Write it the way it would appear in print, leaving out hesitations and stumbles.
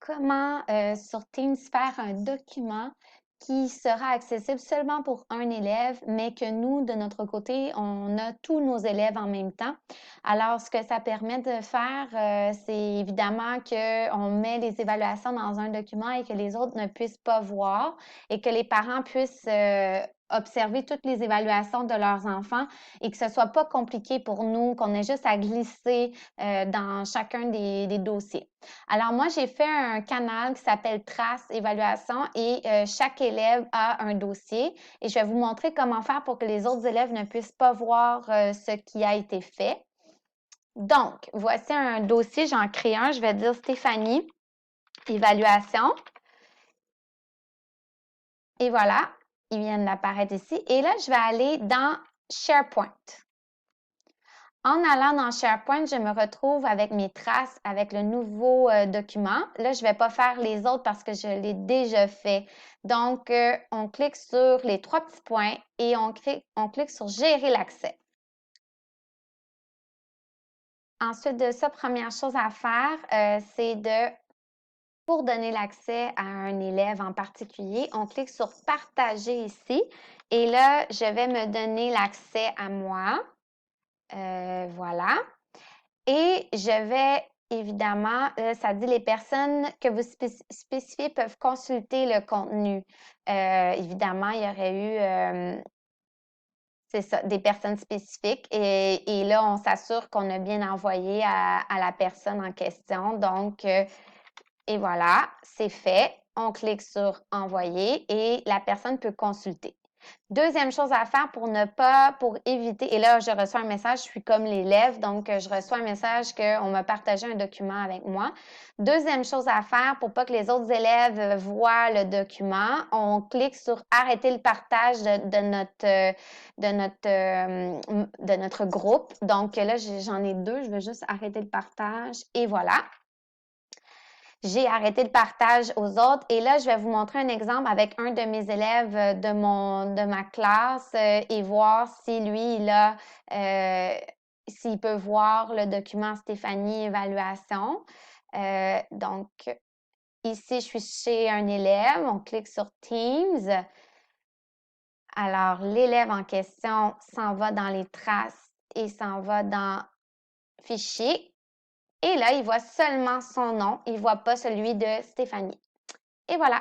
comment sur Teams faire un document qui sera accessible seulement pour un élève, mais que nous, de notre côté, on a tous nos élèves en même temps. Alors, ce que ça permet de faire, c'est évidemment qu'on met les évaluations dans un document et que les autres ne puissent pas voir et que les parents puissent observer toutes les évaluations de leurs enfants et que ce soit pas compliqué pour nous, qu'on ait juste à glisser dans chacun des dossiers. Alors moi, j'ai fait un canal qui s'appelle Trace Évaluation et chaque élève a un dossier et je vais vous montrer comment faire pour que les autres élèves ne puissent pas voir ce qui a été fait. Donc, voici un dossier, j'en crée un, je vais dire Stéphanie, évaluation. Et voilà, ils viennent d'apparaître ici. Et là, je vais aller dans SharePoint. En allant dans SharePoint, je me retrouve avec mes traces, avec le nouveau document. Là, je ne vais pas faire les autres parce que je l'ai déjà fait. Donc, on clique sur les trois petits points et on clique sur Gérer l'accès. Ensuite de ça, première chose à faire, c'est pour donner l'accès à un élève en particulier, on clique sur Partager ici. Et là, je vais me donner l'accès à moi. Voilà. Et je vais évidemment, ça dit les personnes que vous spécifiez peuvent consulter le contenu. Évidemment, il y aurait eu, c'est ça, des personnes spécifiques. Et là, on s'assure qu'on a bien envoyé à la personne en question. Donc, et voilà, c'est fait. On clique sur Envoyer et la personne peut consulter. Deuxième chose à faire pour éviter, et là, je reçois un message, je suis comme l'élève, donc je reçois un message qu'on m'a partagé un document avec moi. Deuxième chose à faire pour pas que les autres élèves voient le document, on clique sur Arrêter le partage de notre groupe. Donc là, j'en ai deux, je vais juste arrêter le partage et voilà. J'ai arrêté le partage aux autres et là, je vais vous montrer un exemple avec un de mes élèves de ma classe et voir si lui, s'il peut voir le document Stéphanie Évaluation. Donc, ici, je suis chez un élève. On clique sur Teams. Alors, l'élève en question s'en va dans les traces et s'en va dans Fichier. Et là, il voit seulement son nom, il ne voit pas celui de Stéphanie. Et voilà.